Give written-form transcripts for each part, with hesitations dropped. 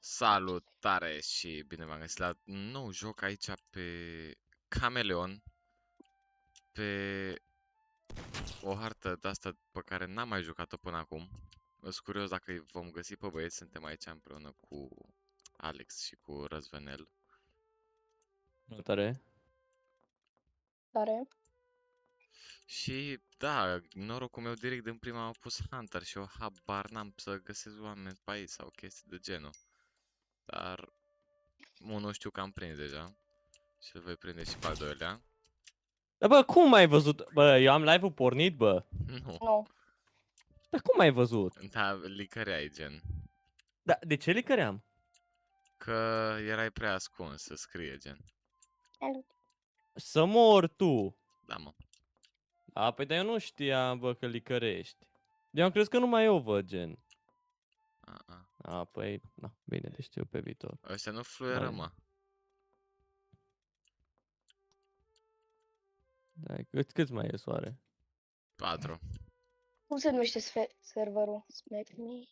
Salutare și bine v-am găsit la un nou joc aici pe Cameleon, pe o hartă de asta pe care n-am mai jucat-o până acum. Sunt curios dacă îi vom găsi pe băieți, suntem aici împreună cu Alex și cu Răzvenel. Tare. Tare. Și da, norocul meu direct din prima am pus Hunter și eu habar n-am să găsesc oameni pe aici sau chestii de genul. Dar unul știu că am prins deja și îl voi prinde și pe al doilea. Dar bă, cum ai văzut? Bă, eu am live-ul pornit, bă. Nu, Nu. Dar cum ai văzut? da, licăreai gen. Da, de ce licăream? Că erai prea ascuns să scrie gen. Să mor tu. Da, mă. A, păi dar eu nu știam, bă, că licărești. Eu am crezut că numai eu văd, gen. A. A, păi, na, bine, de știu pe viitor. Ăștia nu fluieră, mă. Da, câți mai e soare? 4. Cum se numește serverul? Smack me?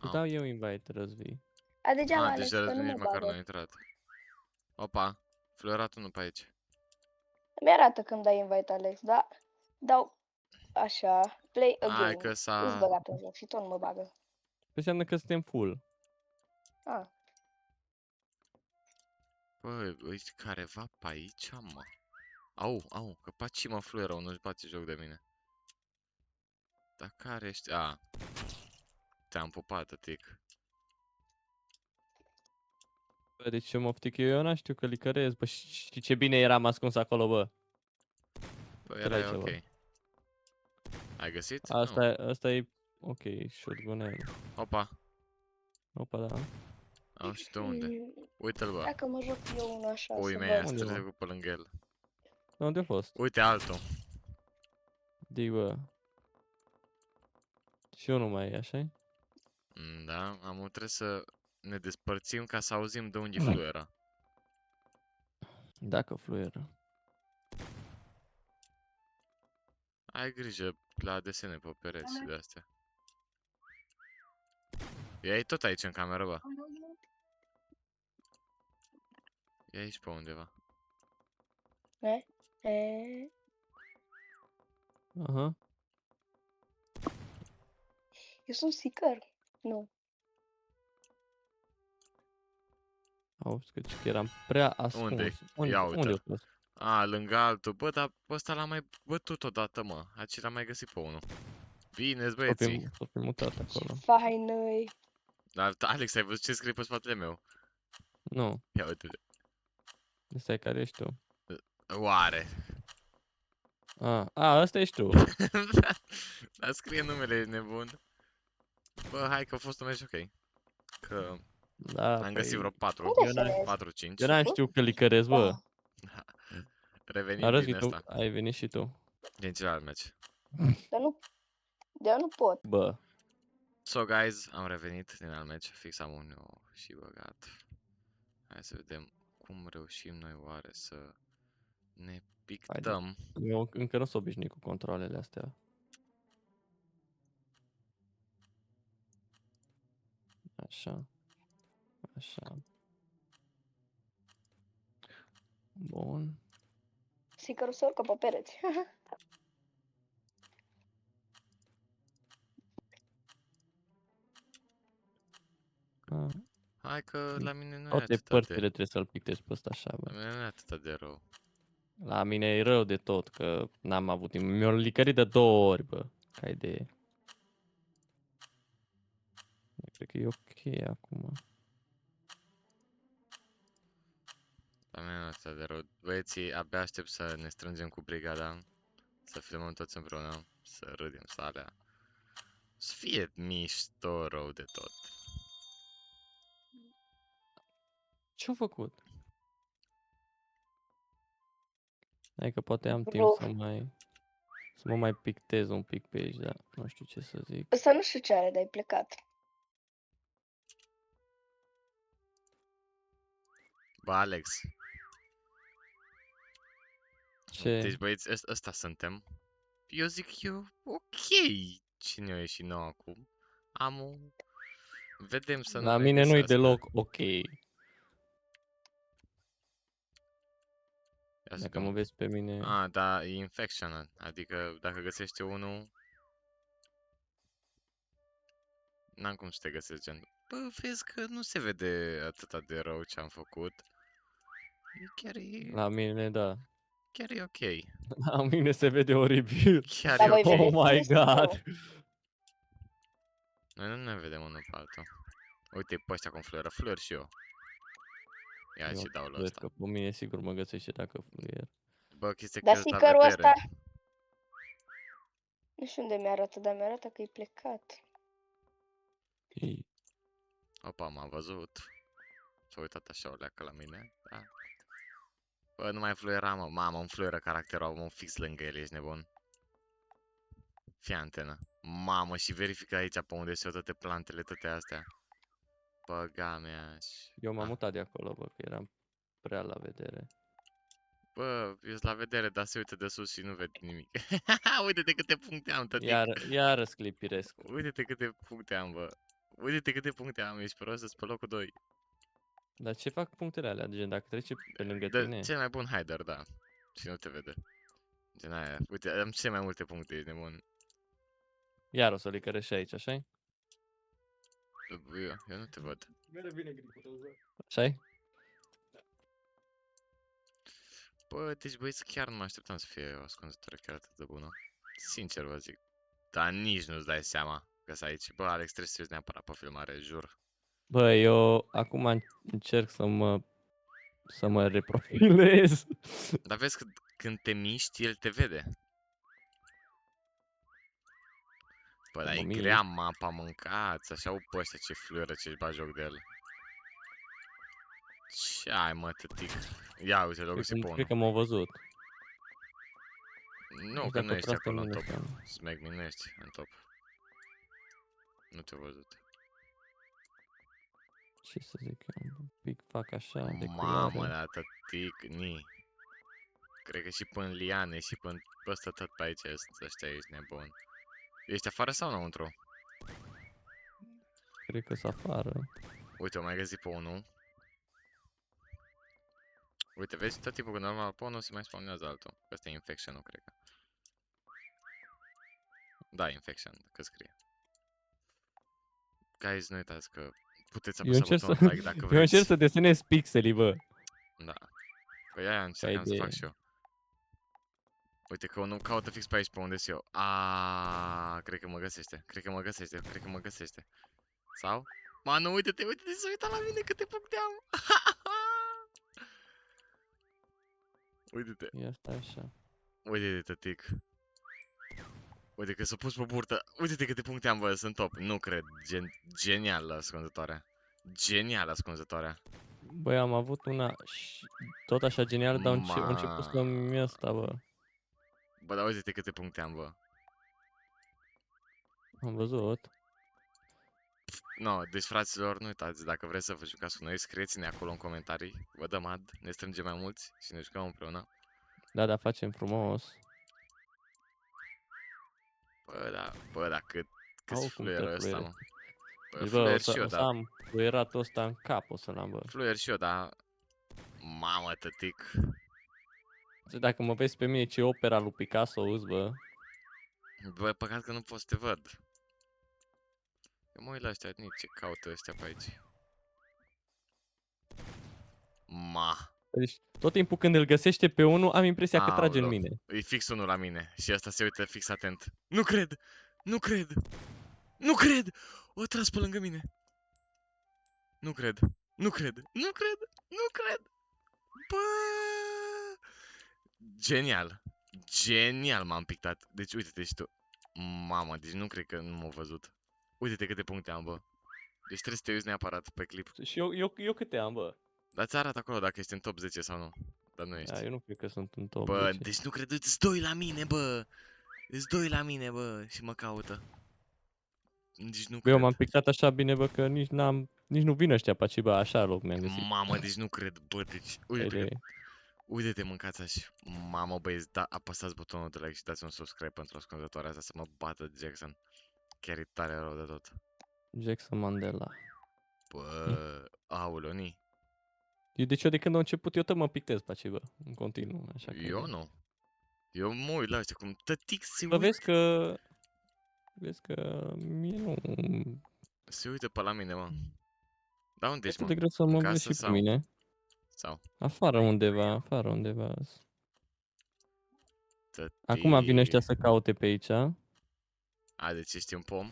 Îți dau eu invite, Răzvi. A, degeaba, Alex, Deci că nu nici mă măcar nu a bagă. intrat. Opa, fluieratul nu pe aici. Mi-arată când dai invite, Alex, da? Dau așa, play a Hai game. că Îți s-a... băgat în joc și tot nu mă bagă. Înseamnă că suntem full. Ah, Bă, uite careva pe aici, mă. Au, că paci mă fluieră, nu-și bate joc de mine. Dar care ești? A. Te-am pupat, tic. Bă, deci ce moftic eu n știu că licăresc, bă, și ce bine eram ascuns acolo, bă. Bă, erai Trece, ok. bă. Ai găsit? Asta e, ok, shotgun-el. Opa, Opa, da. am și de unde. Uite-l, bă. dacă mă joc eu unul așa, Pui să mei, văd. asta Unde, mă? trecut pe lângă el. Unde a fost? Uite altul. Dig, bă. Și eu nu mai e, așa-i? Da, trebuie să ne despărțim ca să auzim de unde fluieră. Dacă fluieră. Ai grijă la desene pe pereți și de-astea. E tot aici în cameră, bă. E aici pe undeva. E, Aha. eu sunt seeker. Nu. Auzi, că eram prea ascuns. Unde-i? Ia uite. Unde a fost? A, lângă altul. Bă, dar ăsta l-am mai bătut odată, mă. Aici l-am mai găsit pe unul. Bine-ți, băieții. S-a fi mutat acolo. Faină-i. Dar, Alex, ai văzut ce scrie pe spatele meu? Nu. Ia uite. Ăsta e care ești tu. Oare? Ăsta ești tu. Dar scrie numele nebun. Bă, hai că a fost un meci ok. Că Da, am găsit vreo 4. Unde se vezi? 4-5. Eu n-am știut că licăresc, bă. Revenim Arăți din tu, asta. ai venit și tu. Din celălalt meci. Dar nu pot. Bă. So, guys, am revenit din alt meci. Fix am unul și băgat. Hai să vedem cum reușim noi oare să ne pictăm. Eu încă nu sunt obișnuit cu controlele astea. Așa. Așa. Bun. Seeker-ul se urcă pe pereți. Hai că la mine nu e Toate atât părțile de... trebuie să-l pictezi pe ăsta așa, La bă. mine nu e atât de rău. La mine e rău de tot, că n-am avut timp. Mi-au licărit de 2 ori, bă. Ca idee. Cred că e ok acum. La mine nu e atât de rău. Băieții, abia aștept să ne strângem cu brigada. Să filmăm toți împreună. Să râdem, să alea. Să fie mișto rău de tot. Ce-au făcut? Hai că poate am timp Bro. să mă mai pictez un pic pe aici, dar nu știu ce să zic. Ăsta nu știu ce are, dar ai plecat. Bă, Alex. Ce? Deci, băieți, ăsta suntem. Eu zic eu, ok. Cine a ieșit nou acum? Am Vedem să nu La ne mine nu-i găsească. deloc ok. Ia să Dacă mă vedem. vezi pe mine... Ah, da, e infection, adică dacă găsește unul, n-am cum să te găsesc, gen. Bă, vezi că nu se vede atâta de rău ce am făcut. La mine, da. Chiar e ok. La mine se vede oribil. Chiar Dar e voi ok. Oh vedeți my chestii sau god. nu? Noi nu ne vedem unul pe altul. Uite pe ăștia cum fluieră. Fluier și eu. Ia Eu și dau la cred ăsta. că pe mine sigur mă găsește dacă fluier. Bă, chestia Dar că la seeker-ul vedere. ăsta, nu știu unde mi-arată, dar mi-arată că e plecat. Ei, Opa, m-a văzut. S-a uitat așa o leacă la mine. Da. Bă, nu mai fluiera, mă. Mamă, îmi fluieră caracterul, mă, fix lângă el, ești nebun. Fii antenă. Mamă, și verifică aici pe unde sunt toate plantele, toate astea. Băga mea și... Eu m-am Ah. mutat de acolo, bă, că eram prea la vedere. Bă, ești la vedere, dar se uită de sus și nu vede nimic. Uite-te câte puncte am, tătic. Iar sclipiresc. Uite-te câte puncte am, bă. Uite-te câte puncte am, ești prost, pe locul 2. Dar ce fac punctele alea? Gen, dacă trece pe lângă De tine? cel mai bun hider, da. Și nu te vede. Gen aia. Uite, am cele mai multe puncte, ești nebun. Iar o să licărești aici, așa-i? Eu nu te văd. Așa-i? Bă, deci băieți, chiar nu mă așteptam să fie o ascunzătoare chiar atât de bună. Sincer vă zic. Dar nici nu-ți dai seama că s aici. Bă, Alex, trebuie să te uiți neapărat pe filmare, jur. Bă, eu acum încerc să mă reprofilez. Dar vezi că când te miști, el te vede. Bă, dar Mă e mișc. grea mapa, mâncați, așa au pe ăștia ce fluieră ce-și bagi joc de el. Ce ai, mă, tătic? Ia uite, l-o găsit pe Cred unul. că m-au văzut. Nu, Deci că nu dacă ești trag pe acolo în mine top. seama. Smack me, nu ești în top. Nu te-a văzut. Ce să zic eu? Un pic fac așa, de Mamă, culoare. dar tătic, ni. Cred că și până liane și până ăsta tot pe aici sunt ăștia, ești nebun. Ești afară sau înăuntru? Cred că sunt afară. Uite, o mai găsit pe unul. Uite, vezi, tot timpul când normal pe unul se mai spawnează altul. Ăsta e infection-ul, cred că. Da, infection, că scrie. Guys, nu uitați că puteți Eu apăsa încerc să, butonul like dacă eu încerc vreți. să desenez pixelii, bă. Da. Păi aia încercam să idee. fac și eu. Uite că unul caută fix pe aici, pe unde sunt eu. Aaaa, cred că mă găsește. Cred că mă găsește. Cred că mă găsește. Sau? Ma, nu, uite-te, uite-te, se uita la mine câte puncte am. Uite-te. Ia stai așa. Uite-te, tătic. Uite că s-a pus pe burtă. Uite-te câte puncte am, bă, sunt top. Nu cred. Genial ascunzătoarea. Genial ascunzătoarea. Băi, am avut una tot așa genială, dar a început să-mi ăsta, bă. Bă, dar uite-te câte puncte am, bă. Am văzut. No, deci fraților, nu uitați, dacă vreți să vă jucați cu noi, scrieți-ne acolo în comentarii. Vă dăm ad, ne strângem mai mulți și ne jucăm împreună. Da, facem frumos. Bă, da, cât Au, cum fluieră te ăsta, fluiere. mă. Bă, Deci, bă, fluier și eu, o să da. am fluieratul ăsta în cap, o să-l am, bă. Fluier și eu, da. Mamă, tătic. Deci, dacă mă vezi pe mine ce opera lui Picasso uzi, bă. Bă, păcat că nu pot să te văd. Eu mă uit la ăștia, nici ce caută ăștia pe aici. Ma. Deci, tot timpul când îl găsește pe unul, am impresia că trage în Aoleu. mine. E fix unul la mine și ăsta se uită fix atent. Nu cred! Nu cred! Nu cred! O tras pe lângă mine. Nu cred! Nu cred! Nu cred! Nu cred! Bă! Genial! Genial m-am pictat. Deci uite-te și tu. Mamă, deci nu cred că nu m-a văzut. Uite-te câte puncte am, bă. Deci trebuie să te uiți neapărat pe clip. Și eu câte am, bă? Dar ți arată acolo dacă ești în top 10 sau nu. Dar nu ești. Da, eu nu cred că sunt în top Bă, 10. deci nu cred, îți doi la mine, bă! Îți doi la mine, bă, și mă caută. Deci nu Bă, eu cred. m-am pictat așa bine, bă, că nici nu vin ăștia pe aici, bă, așa loc mi-am găsit. Mamă, deci nu cred, bă, deci... Uite-te, Idee. uite-te, mâncați așa. Mamă, băieți, da, apăsați butonul de like și dați un subscribe pentru ascultătoarea asta să mă bată Jackson. Chiar e tare rău de tot. Jackson Mandela. Bă, aoleu, ni. Deci eu de când am început, eu tot mă pictez pe acei, bă, în continuu, așa că... Eu nu. Eu mă uit la ăștia cum tătic se Bă, uită. vezi că mie nu... Se uită pe la mine, mă. Da, unde ești, Este mă? de greu să În mă casă vezi și pe sau? mine. Sau? Afară undeva. Tăti. Acum vin ăștia să caute pe aici. A, deci ești un pom?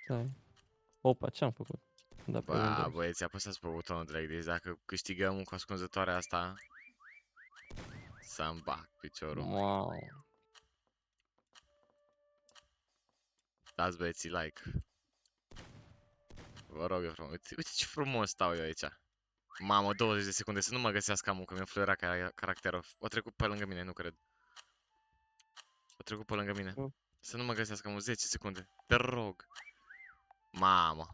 Stai. Opa, ce-am făcut? Am dat pe Ba, Windows. băieți, apăsați pe butonul drag. Deci dacă câștigăm cu ascunzătoarea asta, să-mi bag piciorul. Wow. Dați băieții like. Vă rog eu frumos. Uite ce frumos stau eu aici. Mamă, 20 de secunde să nu mă găsească amul, că mi-a fluierat caracterul. O trecut pe lângă mine, nu cred. O trecut pe lângă mine. Nu. Să nu mă găsească amul, 10 secunde. Te rog. Mamă.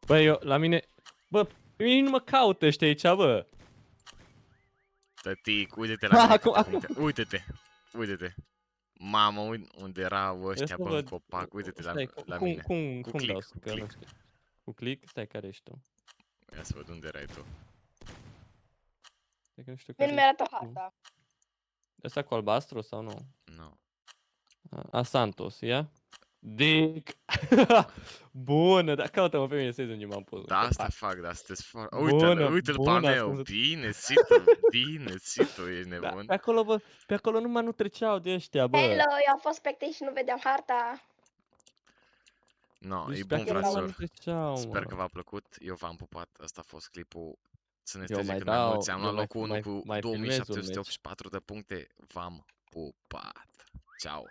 Bă, eu, la mine... Bă, pe mine nu mă caută ăștia aici, bă. Tătic, uite-te la mine câte Acum. puncte. Uite-te. Mamă, unde erau ăștia, Ia să bă, în văd. copac. Uite-te Stai, la mine. cum Cu dau click, cu că nu click. știu. Cu click? Stai, care ești tu? Ia să văd unde erai tu. Stai că nu știu Mie care nu mi-arată ești tu. harta. Ăsta cu albastru sau nu? Nu. A Santos, ia? Dick! Bună, dar caută-mă pe mine să vezi unde m-am pus. Da, asta fac, da, sunteți foarte... Bună, Uite-l pe bună, meu, ascunzător. bine, Situ, ești Da, nebun. pe acolo, bă, pe acolo numai nu treceau de ăștia, bă. Hello, eu am fost spectate și nu vedeam harta. No, Deci e pe bun, acolo numai fraților. nu treceau, Sper că mă. v-a plăcut, eu v-am pupat, ăsta a fost clipul. Să ne Eu strige mai cât mai dau, mulți, am luat eu mai, locul 1 mai, cu mai filmez un meci. 2784 de puncte, v-am pupat. Ciao.